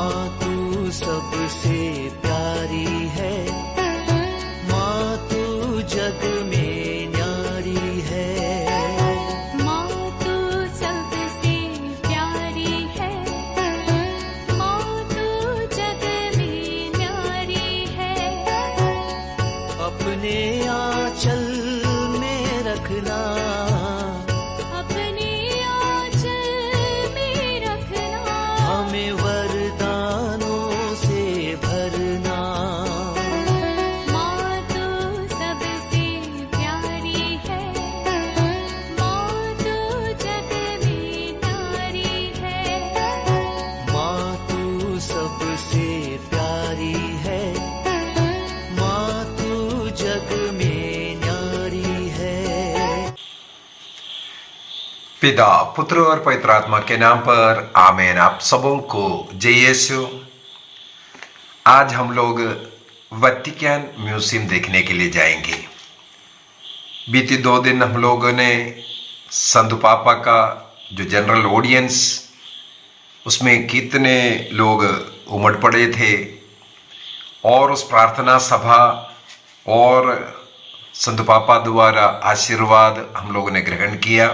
माँ तू सबसे प्यारी है, माँ तू जग में न्यारी है। माँ तू सबसे प्यारी है, माँ तू जग में न्यारी है। अपने आंचल में रखना, अपने आंचल में रखना, हमें वरदानों से भरना। माँ तू सबसे प्यारी है, माँ तू जग में न्यारी है। माँ तू सबसे प्यारी है, माँ तू जग में न्यारी है। पिता, पुत्र और पवित्र आत्मा के नाम पर आमीन। आप सबों को जय यीशु। आज हम लोग वैटिकन म्यूजियम देखने के लिए जाएंगे। बीती 2 दिन हम लोगों ने संत पापा का जो जनरल ऑडियंस, उसमें कितने लोग उमड़ पड़े थे, और उस प्रार्थना सभा और संत पापा द्वारा आशीर्वाद हम लोगों ने ग्रहण किया।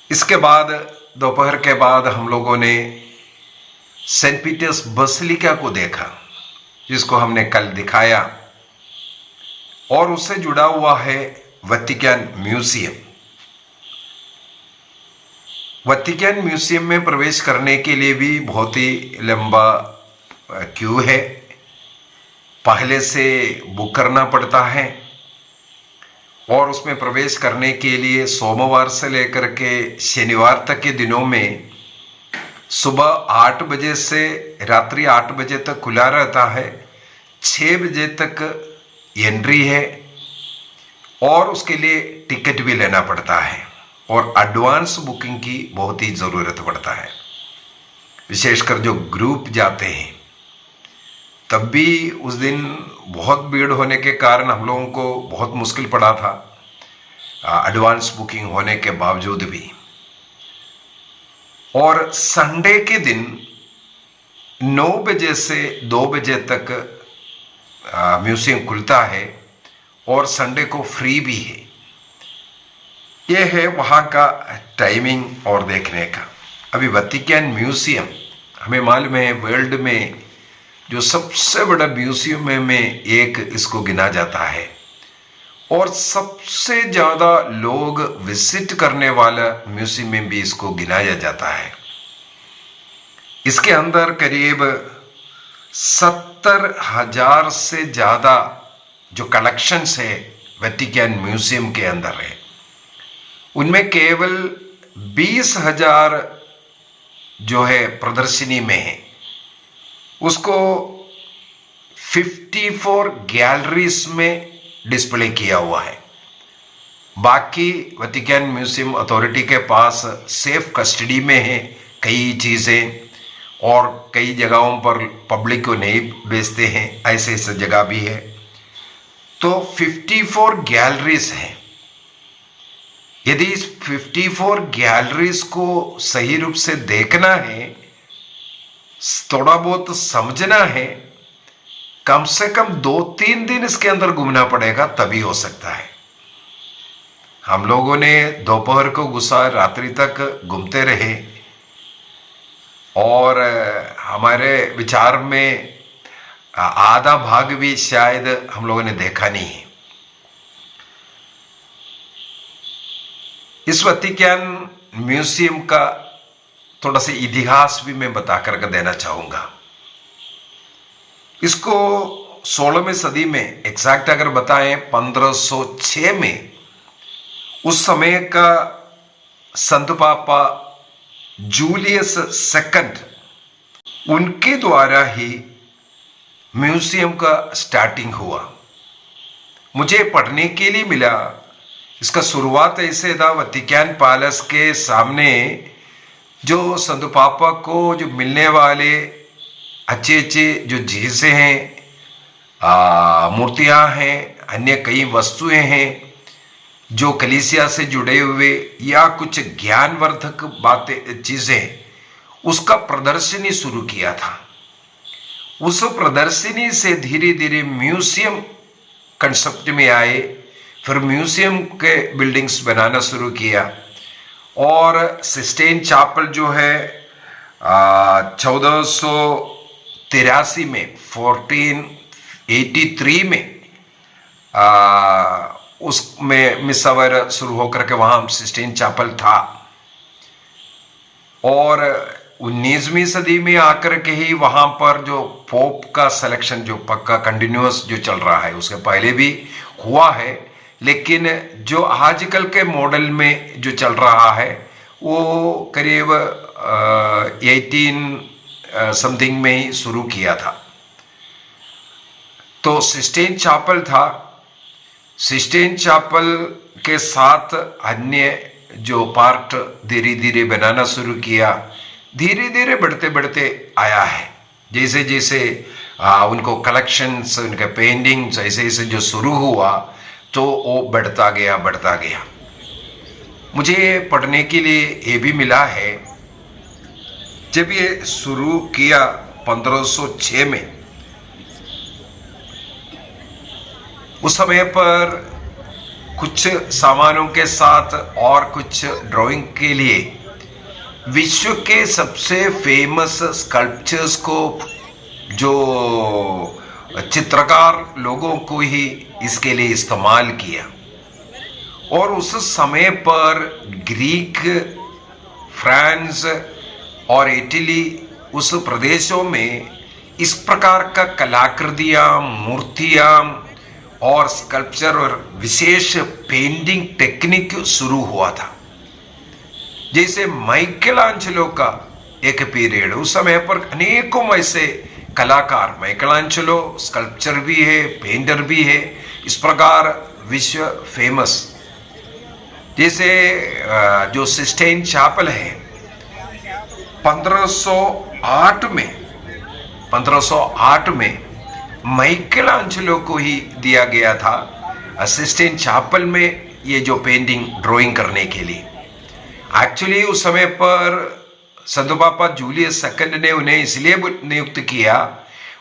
इसके बाद दोपहर के बाद हम लोगों ने सेंट पीटर्स बसिलिका को देखा, जिसको हमने कल दिखाया, और उससे जुड़ा हुआ है वैटिकन म्यूजियम। वैटिकन म्यूजियम में प्रवेश करने के लिए भी बहुत ही लंबा क्यू है, पहले से बुक करना पड़ता है। और उसमें प्रवेश करने के लिए सोमवार से लेकर के शनिवार तक के दिनों में सुबह 8 बजे से रात्रि 8 बजे तक खुला रहता है। 6 बजे तक एंट्री है, और उसके लिए टिकट भी लेना पड़ता है, और एडवांस बुकिंग की बहुत ही ज़रूरत पड़ता है। विशेषकर जो ग्रुप जाते हैं, तब भी उस दिन बहुत भीड़ होने के कारण हम लोगों को बहुत मुश्किल पड़ा था, एडवांस बुकिंग होने के बावजूद भी। और संडे के दिन 9 बजे से 2 बजे तक म्यूजियम खुलता है, और संडे को फ्री भी है। यह है वहाँ का टाइमिंग और देखने का। अभी वैटिकन म्यूजियम, हमें मालूम है वर्ल्ड में जो सबसे बड़ा म्यूजियम में एक इसको गिना जाता है, और सबसे ज़्यादा लोग विजिट करने वाला म्यूजियम में भी इसको गिनाया जाता है। इसके अंदर करीब 70,000 से ज़्यादा जो कलेक्शंस है वैटिकन म्यूजियम के अंदर है, उनमें केवल 20,000 जो है प्रदर्शनी में है। उसको 54 गैलरीज में डिस्प्ले किया हुआ है। बाकी वैटिकन म्यूजियम अथॉरिटी के पास सेफ कस्टडी में है कई चीज़ें, और कई जगहों पर पब्लिक को नहीं बेचते हैं, ऐसे ऐसे जगह भी है। तो 54 गैलरीज हैं। यदि इस 54 गैलरीज को सही रूप से देखना है, थोड़ा बहुत समझना है, कम से कम 2-3 दिन इसके अंदर घूमना पड़ेगा, तभी हो सकता है। हम लोगों ने दोपहर को घुसा, रात्रि तक घूमते रहे, और हमारे विचार में आधा भाग भी शायद हम लोगों ने देखा नहीं है। इस वैटिकन म्यूजियम का थोड़ा सा इतिहास भी मैं बता कर देना चाहूँगा। इसको 16वीं सदी में, एग्जैक्ट अगर बताएं 1506 में, उस समय का संत पापा जूलियस सेकंड, उनके द्वारा ही म्यूजियम का स्टार्टिंग हुआ। मुझे पढ़ने के लिए मिला, इसका शुरुआत ऐसे था, वैटिकन पैलेस के सामने जो संत पापा को जो मिलने वाले अच्छे अच्छे जो चीज़ें हैं, मूर्तियाँ हैं, अन्य कई वस्तुएं हैं जो कलीसिया से जुड़े हुए या कुछ ज्ञानवर्धक बातें चीज़ें, उसका प्रदर्शनी शुरू किया था। उस प्रदर्शनी से धीरे धीरे म्यूजियम कंसेप्ट में आए, फिर म्यूजियम के बिल्डिंग्स बनाना शुरू किया। और सिस्टीन चैपल जो है 1483 में 1483 में उसमें मिसावर शुरू होकर के वहाँ सिस्टीन चैपल था। और 19वीं सदी में आकर के ही वहाँ पर जो पोप का सिलेक्शन जो पक्का कंटिन्यूअस जो चल रहा है, उसके पहले भी हुआ है, लेकिन जो आजकल के मॉडल में जो चल रहा है वो करीब 18 समथिंग में ही शुरू किया था। तो सिस्टीन चैपल था। सिस्टीन चैपल के साथ अन्य जो पार्ट धीरे धीरे बनाना शुरू किया, धीरे धीरे बढ़ते बढ़ते आया है। जैसे जैसे उनको कलेक्शंस, उनके पेंटिंग्स ऐसे ऐसे जो शुरू हुआ तो वो बढ़ता गया। मुझे पढ़ने के लिए ये भी मिला है, जब ये शुरू किया 1506 में, उस समय पर कुछ सामानों के साथ और कुछ ड्राइंग के लिए विश्व के सबसे फेमस स्कल्पचर्स को, जो चित्रकार लोगों को ही इसके लिए इस्तेमाल किया। और उस समय पर ग्रीक, फ्रांस और इटली, उस प्रदेशों में इस प्रकार का कलाकृतियाँ, मूर्तियाँ और स्कल्पचर और विशेष पेंटिंग टेक्निक शुरू हुआ था। जैसे माइकलांचलो का एक पीरियड, उस समय पर अनेकों ऐसे कलाकार, माइकलांचलो स्कल्पचर भी है, पेंटर भी है, इस प्रकार विश्व फेमस। जैसे जो सिस्टीन चैपल है 1508 में माइकलांचलो को ही दिया गया था सिस्टीन चैपल में ये जो पेंटिंग ड्राइंग करने के लिए। एक्चुअली उस समय पर संत पापा जूलियस सेकंड ने उन्हें इसलिए नियुक्त किया,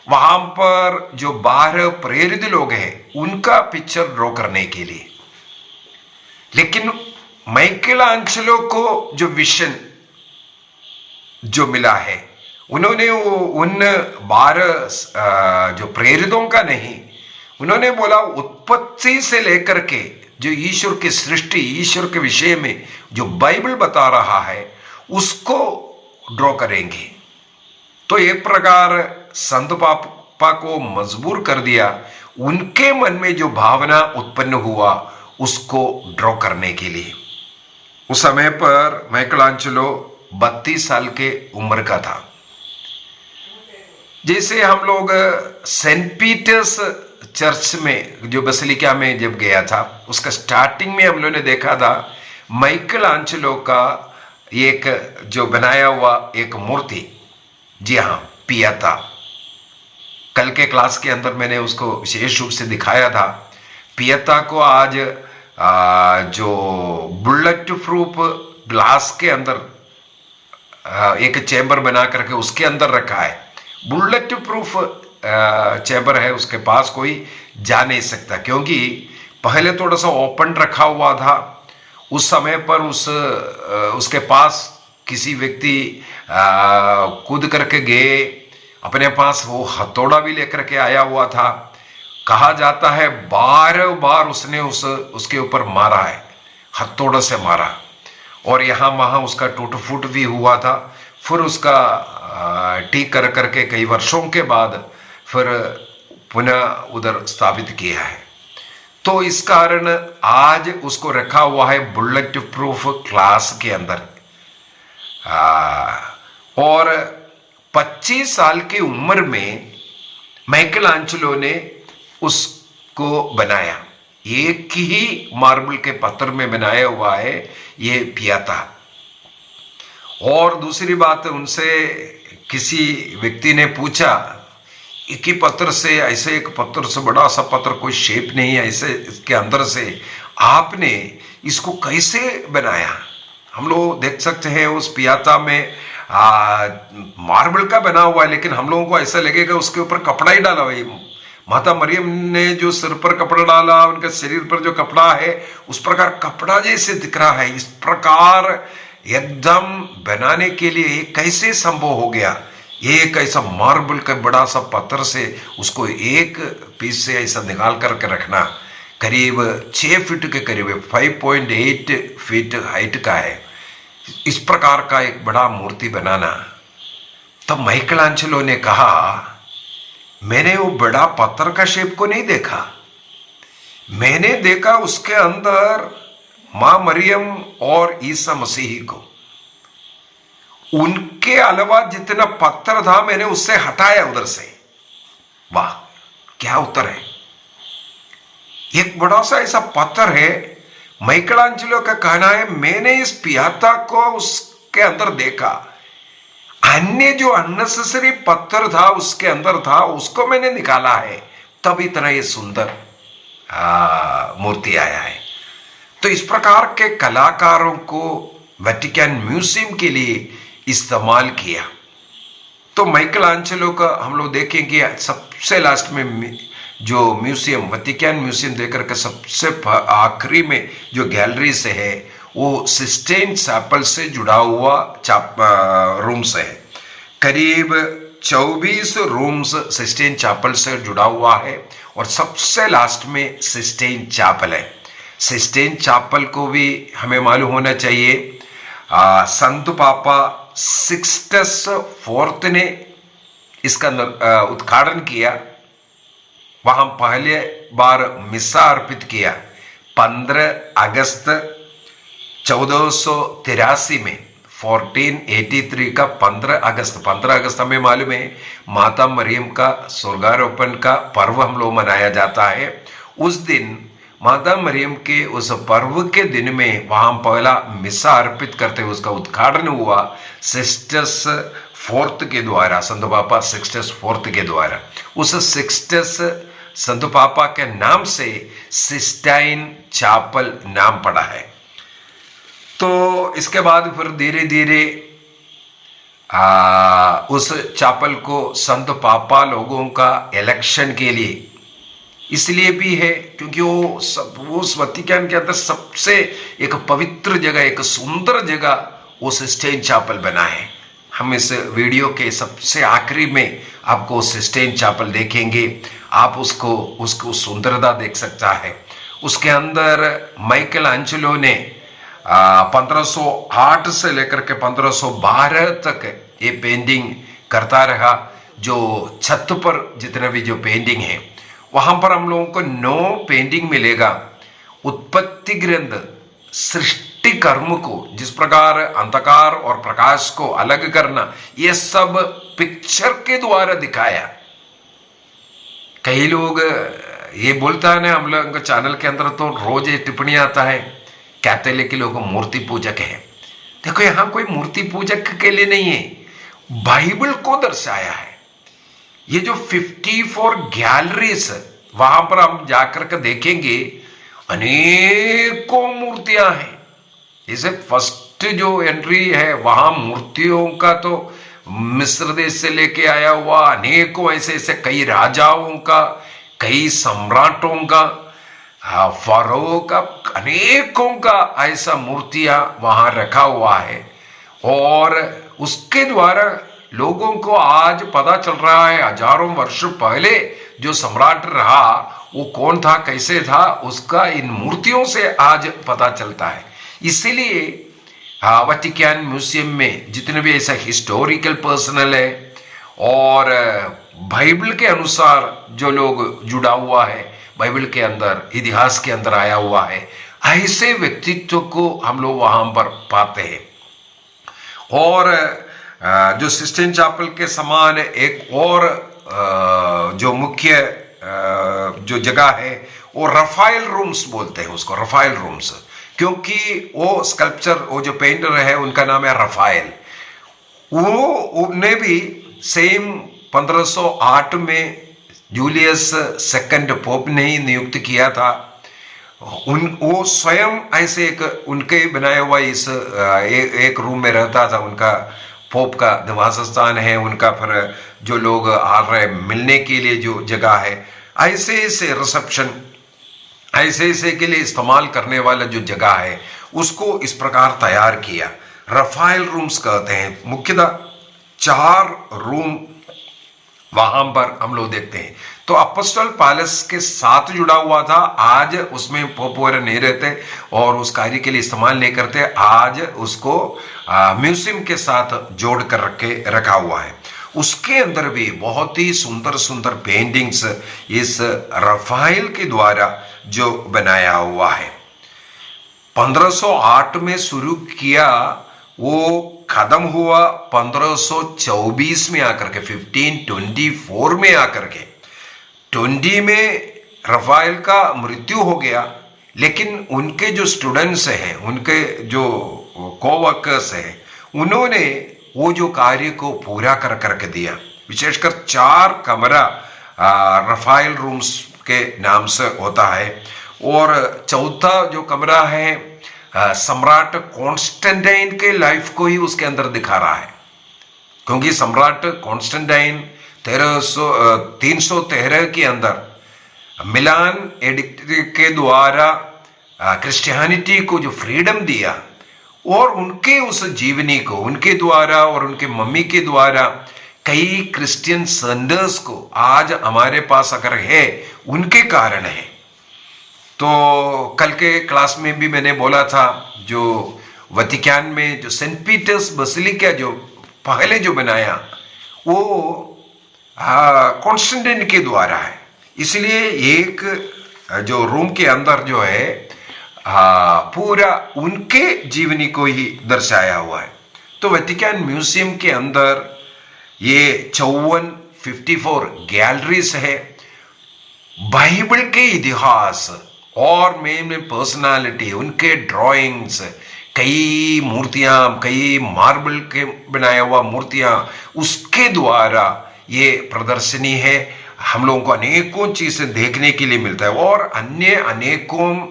वहां पर जो 12 प्रेरित लोग हैं उनका पिक्चर ड्रॉ करने के लिए। लेकिन माइकलांचलो को जो विजन जो मिला है, उन्होंने वो उन 12 जो प्रेरितों का नहीं, उन्होंने बोला उत्पत्ति से लेकर के जो ईश्वर की सृष्टि, ईश्वर के विषय में जो बाइबल बता रहा है उसको ड्रॉ करेंगे। तो एक प्रकार संत पापा को मजबूर कर दिया, उनके मन में जो भावना उत्पन्न हुआ उसको ड्रॉ करने के लिए। उस समय पर माइकलांचलो 32 साल के उम्र का था। जैसे हम लोग सेंट पीटर्स चर्च में जो बसिलिका में जब गया था, उसका स्टार्टिंग में हम लोगों ने देखा था माइकलांचलो का एक जो बनाया हुआ एक मूर्ति, जी हाँ, पियाता। कल के क्लास के अंदर मैंने उसको विशेष रूप से दिखाया था। पियाता को आज जो बुलेट प्रूफ ग्लास के अंदर एक चैम्बर बना करके उसके अंदर रखा है। बुलेट प्रूफ चैम्बर है, उसके पास कोई जा नहीं सकता, क्योंकि पहले थोड़ा सा ओपन रखा हुआ था। उस समय पर उसके पास किसी व्यक्ति कूद करके गए, अपने पास वो हथौड़ा भी लेकर के आया हुआ था। कहा जाता है बार बार उसने उसके ऊपर मारा है, हथौड़ा से मारा, और यहाँ वहाँ उसका टूट फूट भी हुआ था। फिर उसका ठीक कर करके कई वर्षों के बाद फिर पुनः उधर स्थापित किया है। तो इस कारण आज उसको रखा हुआ है बुलेट प्रूफ ग्लास के अंदर। और 25 साल की उम्र में माइकलांचलो ने उसको बनाया। एक ही मार्बल के पत्थर में बनाया हुआ है ये पियाता। और दूसरी बात, उनसे किसी व्यक्ति ने पूछा, एक ही पत्थर से, ऐसे एक पत्थर से, बड़ा सा पत्थर, कोई शेप नहीं है, ऐसे इसके अंदर से आपने इसको कैसे बनाया? हम लोग देख सकते हैं उस पियाता में मार्बल का बना हुआ है, लेकिन हम लोगों को ऐसा लगेगा उसके ऊपर कपड़ा ही डाला हुआ है। माता मरियम ने जो सिर पर कपड़ा डाला, उनके शरीर पर जो कपड़ा है उस प्रकार कपड़ा जैसे दिख रहा है। इस प्रकार एकदम बनाने के लिए ये कैसे संभव हो गया? एक ऐसा मार्बल का बड़ा सा पत्थर से उसको एक पीस से ऐसा निकाल करके रखना, करीब 6 फीट के करीब 5.8 फीट हाइट का है। इस प्रकार का एक बड़ा मूर्ति बनाना। तब माइकलांचेलो ने कहा, मैंने वो बड़ा पत्थर का शेप को नहीं देखा, मैंने देखा उसके अंदर मां मरियम और ईसा मसीह को। उनके अलावा जितना पत्थर था मैंने उससे हटाया उधर से। वाह, क्या उत्तर है! एक बड़ा सा ऐसा पत्थर है। माइकलांचेलो का कहना है, मैंने इस पियाता को उसके अंदर देखा, अन्य जो अननेसेसरी पत्थर था उसके अंदर था, उसको मैंने निकाला है, तब इतना ये सुंदर मूर्ति आया है। तो इस प्रकार के कलाकारों को वेटिकन म्यूजियम के लिए इस्तेमाल किया। तो माइकलांचेलो का हम लोग देखेंगे सबसे लास्ट में जो म्यूजियम, वेटिकन म्यूजियम देकर के सबसे आखिरी में जो गैलरी से है वो सिस्टीन चैपल से जुड़ा हुआ रूम्स है। करीब 24 रूम्स सिस्टीन चैपल से जुड़ा हुआ है और सबसे लास्ट में सिस्टीन चैपल है। सिस्टीन चैपल को भी हमें मालूम होना चाहिए, संत पापा सिक्सटस फोर्थ ने इसका उद्घाटन किया। वहां पहले बार मिसा अर्पित किया 15 अगस्त 1483 में, 1483 का 15 अगस्त हमें मालूम है माता मरियम का स्वर्गारोपण का पर्व हम लोग मनाया जाता है। उस दिन माता मरियम के उस पर्व के दिन में वहां पहला मिसा अर्पित करते हुए उसका उद्घाटन हुआ सिक्सटस फोर्थ के द्वारा, संत पापा सिक्सटस फोर्थ के द्वारा। उस सिक्सटस संत पापा के नाम से सिस्टाइन चैपल नाम पड़ा है। तो इसके बाद फिर धीरे धीरे उस चैपल को संत पापा लोगों का इलेक्शन के लिए इसलिए भी है क्योंकि वो उस वेटिकन के अंदर सबसे एक पवित्र जगह, एक सुंदर जगह वो सिस्टाइन चैपल बना है। हम इस वीडियो के सबसे आखिरी में आपको सिस्टाइन चैपल देखेंगे, आप उसको सुंदरता देख सकता है। उसके अंदर माइकलांचेलो ने 1508 से लेकर के 1512 तक ये पेंटिंग करता रहा। जो छत पर जितने भी जो पेंटिंग है वहां पर हम लोगों को 9 पेंटिंग मिलेगा। उत्पत्ति ग्रंथ, सृष्टि कर्म को, जिस प्रकार अंधकार और प्रकाश को अलग करना, ये सब पिक्चर के द्वारा दिखाया। कई लोग ये बोलता है ना, हम लोग चैनल के अंदर तो रोज ये टिप्पणी आता है, कैथोलिक लोग मूर्ति पूजक है। देखो यहां कोई मूर्ति पूजक के लिए नहीं है, बाइबल को दर्शाया है। ये जो 54 गैलरीज वहां पर हम जाकर के देखेंगे, अनेकों मूर्तियां हैं। जैसे फर्स्ट जो एंट्री है वहां मूर्तियों का तो मिस्र देश से लेके आया हुआ अनेकों ऐसे कई राजाओं का, कई सम्राटों का, फरो का, अनेकों का ऐसा मूर्तियां वहां रखा हुआ है। और उसके द्वारा लोगों को आज पता चल रहा है हजारों वर्ष पहले जो सम्राट रहा वो कौन था, कैसे था, उसका इन मूर्तियों से आज पता चलता है। इसीलिए वेटिकन म्यूजियम में जितने भी ऐसा हिस्टोरिकल पर्सनल है और बाइबल के अनुसार जो लोग जुड़ा हुआ है, बाइबल के अंदर, इतिहास के अंदर आया हुआ है, ऐसे व्यक्तित्व को हम लोग वहां पर पाते हैं। और जो सिस्टीन चैपल के समान एक और जो मुख्य जो जगह है वो रफाइल रूम्स बोलते हैं उसको, रफाइल रूम्स, क्योंकि वो स्कल्पचर, वो जो पेंटर है उनका नाम है रफाइल। उन्हें भी सेम 1508 में जूलियस सेकंड पोप ने ही नियुक्त किया था। वो स्वयं ऐसे एक उनके बनाया हुआ इस एक रूम में रहता था। उनका पोप का निवास स्थान है, उनका फिर जो लोग आ रहे मिलने के लिए जो जगह है, ऐसे ऐसे रिसेप्शन, ऐसे ऐसे के लिए इस्तेमाल करने वाला जो जगह है उसको इस प्रकार तैयार किया। रफाइल रूम्स कहते हैं। मुख्यतः 4 रूम वहां पर हम लोग देखते हैं। तो अपोस्टल पैलेस के साथ जुड़ा हुआ था। आज उसमें पोप वगैरह नहीं रहते और उस कार्य के लिए इस्तेमाल नहीं करते। आज उसको म्यूजियम के साथ जोड़ कर रखा हुआ है। उसके अंदर भी बहुत ही सुंदर सुंदर पेंटिंग्स इस रफाइल के द्वारा जो बनाया हुआ है। 1508 में शुरू किया, वो खत्म हुआ 1524 में आकर के, 1524 में आकर के 20 में रफाइल का मृत्यु हो गया। लेकिन उनके जो स्टूडेंट्स हैं, उनके जो कोवर्कर्स हैं, उन्होंने वो जो कार्य को पूरा कर करके दिया। विशेषकर 4 कमरा रफाइल रूम्स के नाम से होता है। और चौथा जो कमरा है सम्राट कॉन्स्टेंटाइन के लाइफ को ही उसके अंदर दिखा रहा है, क्योंकि सम्राट कॉन्स्टेंटाइन 313 के अंदर मिलान एडिक्ट के द्वारा क्रिश्चियनिटी को जो फ्रीडम दिया, और उनके उस जीवनी को उनके द्वारा और उनके मम्मी के द्वारा कई क्रिश्चियन संडर्स को आज हमारे पास अगर है, उनके कारण है। तो कल के क्लास में भी मैंने बोला था, जो वतिकान में जो सेंट पीटर्स बसिलिका जो पहले जो बनाया, वो कॉन्स्टेंटाइन के द्वारा है। इसलिए एक जो रूम के अंदर जो है पूरा उनके जीवनी को ही दर्शाया हुआ है। तो वतिकान म्यूजियम के अंदर ये 54 गैलरीज है। बाइबल के इतिहास और मेन पर्सनालिटी, उनके ड्राइंग्स, कई मूर्तियां, कई मार्बल के बनाया हुआ मूर्तियां, उसके द्वारा ये प्रदर्शनी है। हम लोगों को अनेकों चीजें देखने के लिए मिलता है और अन्य अनेकों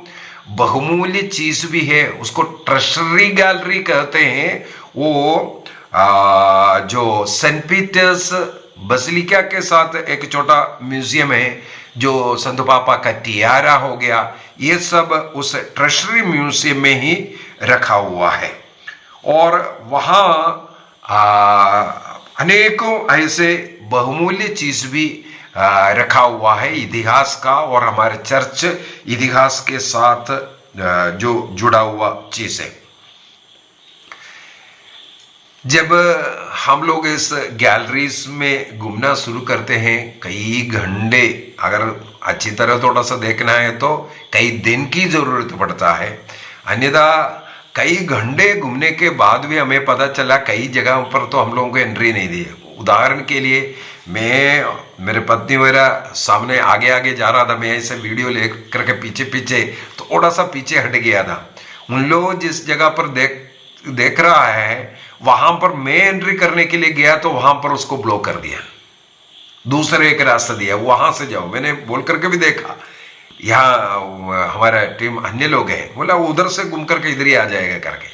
बहुमूल्य चीज भी है। उसको ट्रेजरी गैलरी कहते हैं। वो जो सेंट पीटर्स बसिलिका के साथ एक छोटा म्यूजियम है, जो संत पापा का टियारा हो गया, ये सब उस ट्रेजरी म्यूजियम में ही रखा हुआ है। और वहाँ अनेकों ऐसे बहुमूल्य चीज भी रखा हुआ है इतिहास का, और हमारे चर्च इतिहास के साथ जो जुड़ा हुआ चीज है। जब हम लोग इस गैलरीज में घूमना शुरू करते हैं, कई घंटे, अगर अच्छी तरह थोड़ा सा देखना है तो कई दिन की जरूरत पड़ता है। अन्यथा कई घंटे घूमने के बाद भी हमें पता चला कई जगहों पर तो हम लोगों को एंट्री नहीं दी। उदाहरण के लिए, मेरे पत्नी मेरा सामने आगे आगे जा रहा था, मैं ऐसे वीडियो ले करके पीछे पीछे थोड़ा सा पीछे हट गया था। उन लोग जिस जगह पर देख रहा है, वहां पर मैं एंट्री करने के लिए गया तो वहां पर उसको ब्लॉक कर दिया, दूसरे एक रास्ता दिया, वहां से जाओ। मैंने बोल करके भी देखा, यहाँ हमारा टीम अन्य लोग हैं, बोला उधर से घूम करके इधर ही आ जाएगा करके,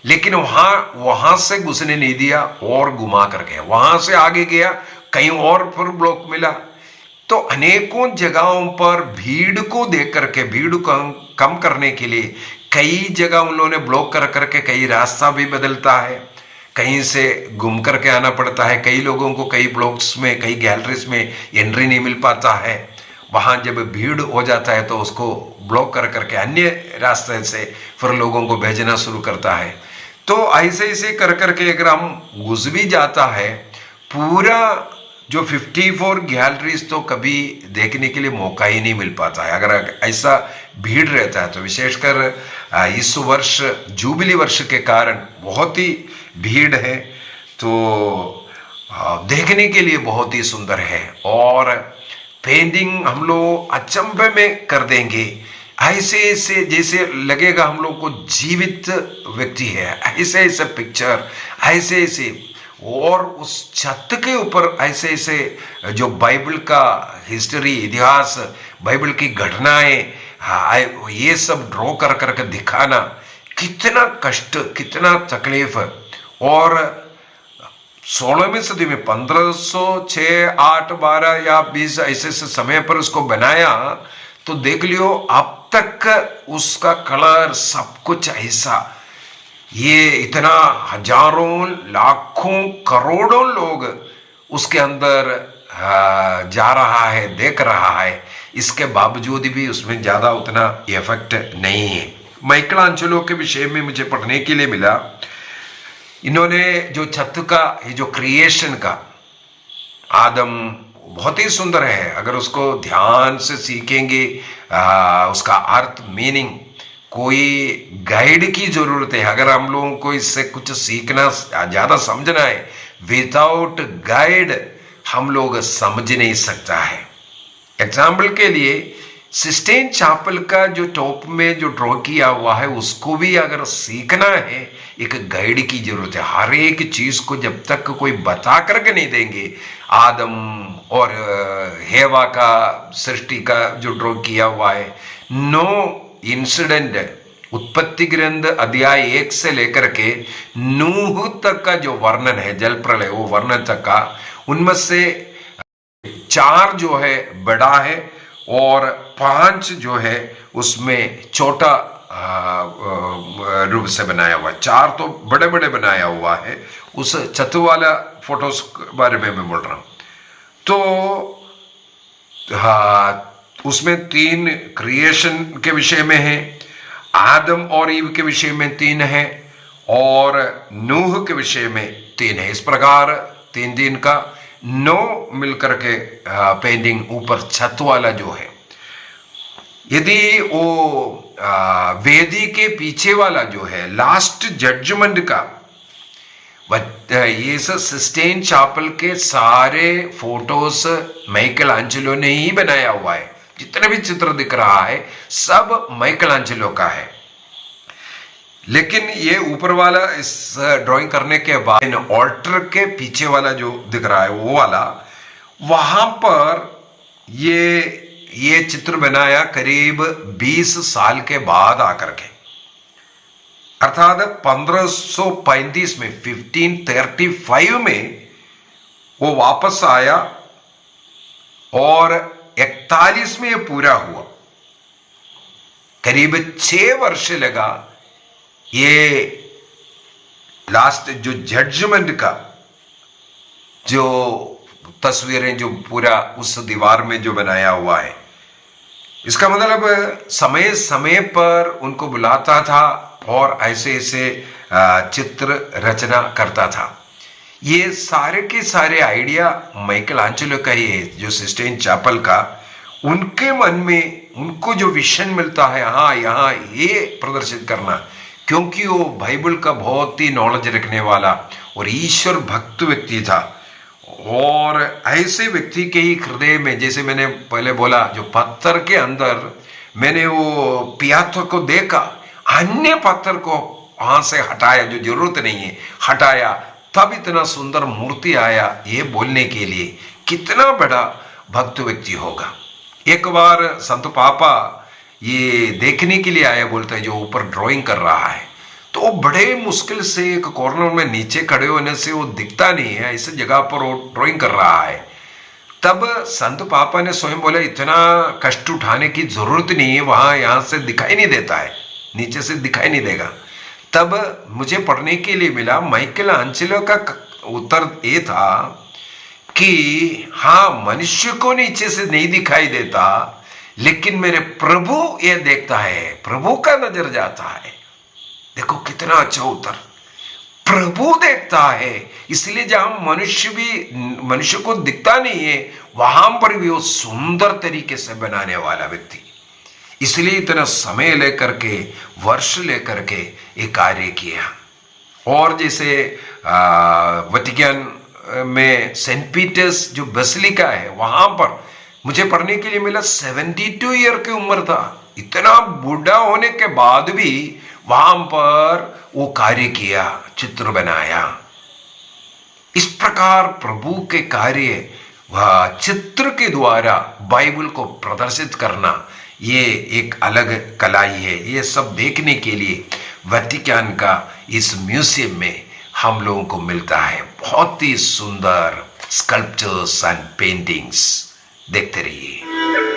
लेकिन वहां से घुसने नहीं दिया और घुमा करके वहां से आगे गया, कहीं और फिर ब्लॉक मिला। तो अनेकों जगहों पर भीड़ को देख करके, भीड़ को कम करने के लिए कई जगह उन लोगों ने ब्लॉक कर करके, कई रास्ता भी बदलता है, कहीं से घूम करके आना पड़ता है। कई लोगों को कई ब्लॉक्स में, कई गैलरीज में एंट्री नहीं मिल पाता है। वहाँ जब भीड़ हो जाता है तो उसको ब्लॉक कर करके अन्य रास्ते से फिर लोगों को भेजना शुरू करता है। तो ऐसे ऐसे कर करके अगर हम घुस भी जाता है, पूरा जो 54 गैलरीज तो कभी देखने के लिए मौका ही नहीं मिल पाता है अगर ऐसा भीड़ रहता है। तो विशेषकर इस वर्ष जुबली वर्ष के कारण बहुत ही भीड़ है, तो देखने के लिए बहुत ही सुंदर है। और पेंटिंग हम लोग अचंभे में कर देंगे, ऐसे ऐसे जैसे लगेगा हम लोग को जीवित व्यक्ति है, ऐसे ऐसे पिक्चर, ऐसे ऐसे, और उस छत के ऊपर ऐसे ऐसे जो बाइबल का हिस्ट्री, इतिहास, बाइबल की घटनाएं, ये सब ड्रॉ कर करके दिखाना कितना कष्ट, कितना तकलीफ। और 16वीं सदी में 1506, 8, 12 या 20 ऐसे समय पर उसको बनाया, तो देख लियो अब तक उसका कलर सब कुछ ऐसा, ये इतना हजारों लाखों करोड़ों लोग उसके अंदर जा रहा है, देख रहा है, इसके बावजूद भी उसमें ज्यादा उतना इफेक्ट नहीं है। माइकलांजेलो के विषय में मुझे पढ़ने के लिए मिला, इन्होंने जो छत का ये जो क्रिएशन का आदम बहुत ही सुंदर है, अगर उसको ध्यान से सीखेंगे उसका अर्थ मीनिंग, कोई गाइड की जरूरत है। अगर हम लोगों को इससे कुछ सीखना, ज्यादा समझना है, विदाउट गाइड हम लोग समझ नहीं सकता है। एग्जाम्पल के लिए सिस्टीन चैपल का जो टॉप में जो ड्रॉ किया हुआ है, उसको भी अगर सीखना है एक गाइड की जरूरत है। हर एक चीज को जब तक कोई बता करके नहीं देंगे, आदम और हेवा का सृष्टि का जो ड्रॉ किया हुआ है, 9 इंसिडेंट, उत्पत्ति ग्रंथ अध्याय 1 से लेकर के नूह तक का जो वर्णन है, जल प्रलय वो वर्णन तक का, उनमें से 4 जो है बड़ा है और 5 जो है उसमें छोटा रूप से बनाया हुआ है। 4 तो बड़े बड़े बनाया हुआ है। उस छत वाला फोटोज के बारे में मैं बोल रहा हूं। तो उसमें 3 क्रिएशन के विषय में है, आदम और ईव के विषय में 3 है और नूह के विषय में 3 है। इस प्रकार 3 का 9 मिलकर के पेंटिंग ऊपर छत वाला जो है। यदि वो वेदी के पीछे वाला जो है लास्ट जजमेंट का, ये सिस्टीन चैपल के सारे फोटोज माइकलांजेलो ने ही बनाया हुआ है। जितने भी चित्र दिख रहा है सब माइकलांजेलो का है। लेकिन ये ऊपर वाला इस ड्राइंग करने के बाद इन ऑल्टर के पीछे वाला जो दिख रहा है वो वाला, वहां पर ये चित्र बनाया करीब 20 साल के बाद आकर के, अर्थात 1535 में 1535 में वो वापस आया और 41 में ये पूरा हुआ। करीब 6 वर्ष लगा ये लास्ट जो जजमेंट का जो तस्वीरें जो पूरा उस दीवार में जो बनाया हुआ है। इसका मतलब समय समय पर उनको बुलाता था और ऐसे ऐसे चित्र रचना करता था। ये सारे के सारे आइडिया माइकलांजेलो का ही है, जो सिस्टीन चैपल का। उनके मन में उनको जो विजन मिलता है, हाँ यहाँ ये प्रदर्शित करना, क्योंकि वो बाइबल का बहुत ही नॉलेज रखने वाला और ईश्वर भक्त व्यक्ति था। और ऐसे व्यक्ति के ही हृदय में, जैसे मैंने पहले बोला, जो पत्थर के अंदर मैंने वो पियाथो को देखा, अन्य पत्थर को वहां से हटाया, जो जरूरत नहीं है हटाया, तब इतना सुंदर मूर्ति आया। ये बोलने के लिए कितना बड़ा भक्त व्यक्ति होगा। एक बार संत पापा ये देखने के लिए आया, बोलता है जो ऊपर ड्राइंग कर रहा है, तो वो बड़े मुश्किल से एक कॉर्नर में नीचे खड़े होने से वो दिखता नहीं है, ऐसे जगह पर वो ड्राइंग कर रहा है। तब संत पापा ने स्वयं बोला, इतना कष्ट उठाने की जरूरत नहीं है, वहां यहां से दिखाई नहीं देता है, नीचे से दिखाई नहीं देगा। तब मुझे पढ़ने के लिए मिला, माइकलांजेलो का उत्तर ये था कि हाँ, मनुष्य को नीचे से नहीं दिखाई देता, लेकिन मेरे प्रभु ये देखता है, प्रभु का नजर जाता है। देखो कितना अच्छा उत्तर, प्रभु देखता है। इसलिए जहां मनुष्य को दिखता नहीं है, वहां पर भी वो सुंदर तरीके से बनाने वाला व्यक्ति, इसलिए इतना समय लेकर के, वर्ष लेकर के ये कार्य किया। और जैसे वटिकन में सेंट पीटर्स जो बेसिलिका है, वहां पर मुझे पढ़ने के लिए मिला 72 ईयर की उम्र था। इतना बूढ़ा होने के बाद भी वहां पर वो कार्य किया, चित्र बनाया। इस प्रकार प्रभु के कार्य वह चित्र के द्वारा बाइबल को प्रदर्शित करना, ये एक अलग कला ही है। ये सब देखने के लिए वेटिकन का इस म्यूजियम में हम लोगों को मिलता है। बहुत ही सुंदर स्कल्पचर्स एंड पेंटिंग्स देखते रहिए।